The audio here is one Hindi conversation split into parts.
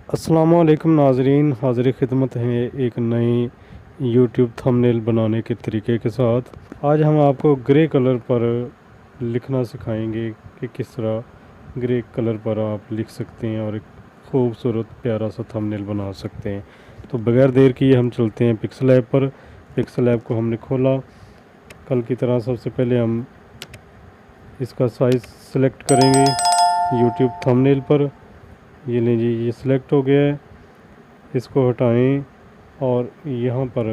अस्सलामुअलैकुम नाजरीन, हाज़िर खिदमत है एक नई यूट्यूब थंबनेल बनाने के तरीके के साथ। आज हम आपको ग्रे कलर पर लिखना सिखाएंगे कि किस तरह ग्रे कलर पर आप लिख सकते हैं और एक खूबसूरत प्यारा सा थंबनेल बना सकते हैं। तो बगैर देर किए हम चलते हैं पिक्सल ऐप पर। पिक्सल ऐप को हमने खोला। कल की तरह सबसे पहले हम इसका साइज़ सेलेक्ट करेंगे यूट्यूब थंबनेल पर। ये लीजिए, ये सिलेक्ट हो गया है। इसको हटाएं और यहाँ पर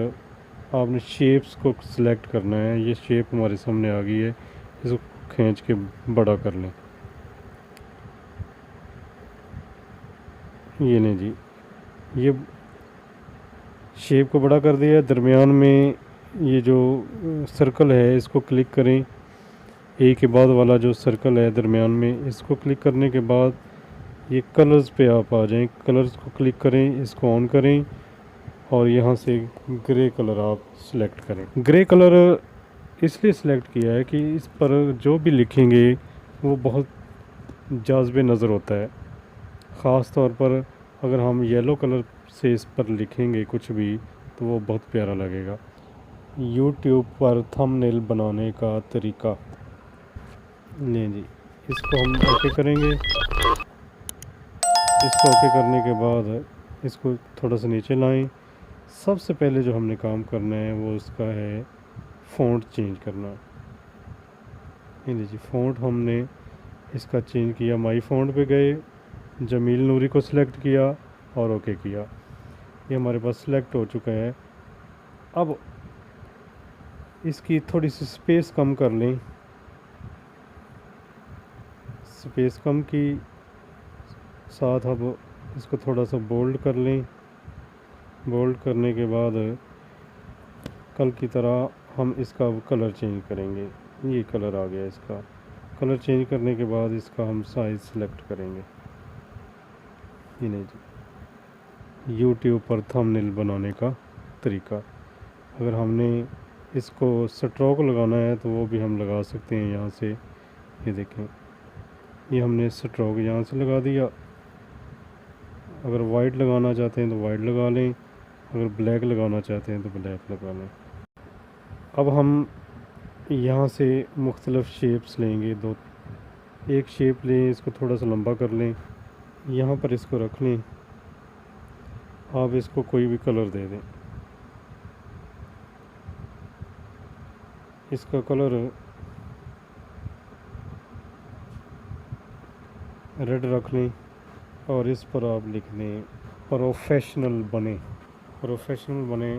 आपने शेप्स को सिलेक्ट करना है। ये शेप हमारे सामने आ गई है, इसको खींच के बड़ा कर लें। ये नहीं जी, ये शेप को बड़ा कर दिया है। दरमियान में ये जो सर्कल है इसको क्लिक करें। एक के बाद वाला जो सर्कल है दरमियान में, इसको क्लिक करने के बाद ये कलर्स पे आप आ जाएं। कलर्स को क्लिक करें, इसको ऑन करें और यहाँ से ग्रे कलर आप सिलेक्ट करें। ग्रे कलर इसलिए सिलेक्ट किया है कि इस पर जो भी लिखेंगे वो बहुत जाज़िब नज़र होता है। ख़ास तौर पर अगर हम येलो कलर से इस पर लिखेंगे कुछ भी तो वो बहुत प्यारा लगेगा। यूट्यूब पर थंबनेल बनाने का तरीका। नहीं जी, इसको हम ओके करेंगे। इसको ओके करने के बाद इसको थोड़ा सा नीचे लाएं। सबसे पहले जो हमने काम करना है वो इसका है फ़ॉन्ट चेंज करना। ये लीजिए, फ़ॉन्ट हमने इसका चेंज किया। माई फ़ॉन्ट पे गए, जमील नूरी को सिलेक्ट किया और ओके किया। ये हमारे पास सिलेक्ट हो चुका है। अब इसकी थोड़ी सी स्पेस कम कर लें। स्पेस कम की साथ अब इसको थोड़ा सा बोल्ड कर लें। बोल्ड करने के बाद कल की तरह हम इसका कलर चेंज करेंगे। ये कलर आ गया। इसका कलर चेंज करने के बाद इसका हम साइज़ सेलेक्ट करेंगे। ये नहीं जी, यूट्यूब पर थंबनेल बनाने का तरीका। अगर हमने इसको स्ट्रोक लगाना है तो वो भी हम लगा सकते हैं यहाँ से। ये देखें, ये हमने स्ट्रोक यहाँ से लगा दिया। अगर वाइट लगाना चाहते हैं तो वाइट लगा लें, अगर ब्लैक लगाना चाहते हैं तो ब्लैक लगा लें। अब हम यहाँ से मुख्तलिफ़ शेप्स लेंगे। दो एक शेप लें, इसको थोड़ा सा लंबा कर लें, यहाँ पर इसको रख लें। आप इसको कोई भी कलर दे दें। इसका कलर रेड रख लें और इस पर आप लिख दें प्रोफेशनल बने। प्रोफेशनल बने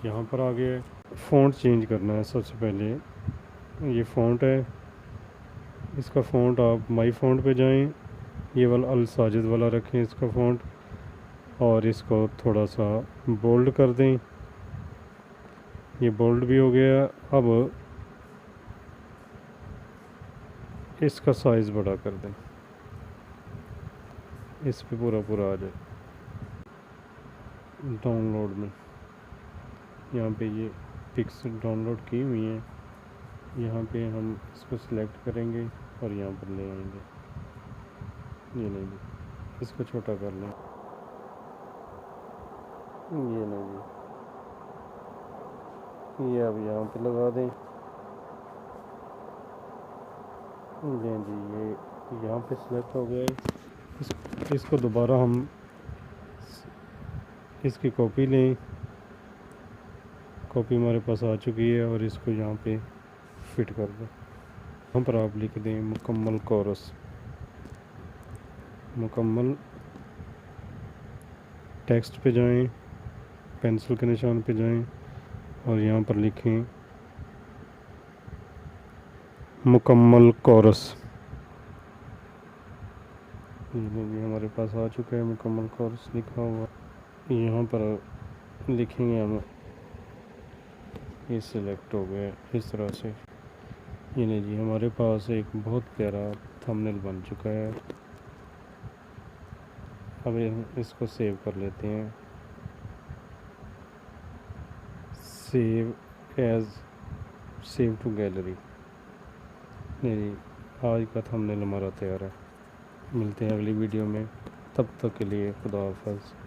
यहाँ पर आ गया। फ़ॉन्ट चेंज करना है। सबसे पहले ये फ़ॉन्ट है, इसका फ़ॉन्ट आप माई फ़ॉन्ट पे जाएं। ये वाला अल साजिद वाला रखें इसका फ़ॉन्ट और इसको थोड़ा सा बोल्ड कर दें। ये बोल्ड भी हो गया। अब इसका साइज़ बड़ा कर दें, इस पे पूरा पूरा आ जाए। डाउनलोड में यहाँ पे ये पिक्स डाउनलोड की हुई हैं। यहाँ पे हम इसको सिलेक्ट करेंगे और यहाँ पर ले आएंगे। ये नहीं जी, इसको छोटा कर लें। ये नहीं जी, ये अब यहाँ पे लगा दें। ये जी, ये यहाँ पे सिलेक्ट हो गया है। इसको दोबारा हम इसकी कॉपी लें। कॉपी हमारे पास आ चुकी है और इसको यहाँ पे फिट कर दें। यहाँ पर आप लिख दें मुकम्मल कोरस। मुकम्मल टेक्स्ट पे जाएं, पेंसिल के निशान पे जाएं और यहाँ पर लिखें मुकम्मल कोरस। ये हमारे पास आ चुका है, मुकम्मल कोरस लिखा हुआ। यहाँ पर लिखेंगे हम, ये सिलेक्ट हो गया इस तरह से। ये नहीं जी, हमारे पास एक बहुत प्यारा थंबनेल बन चुका है। अब इसको सेव कर लेते हैं। Save as, save to gallery. नहीं, आज का थंबनेल हमारा तैयार है। मिलते हैं अगली वीडियो में। तब तक के लिए खुदा हाफ़िज़।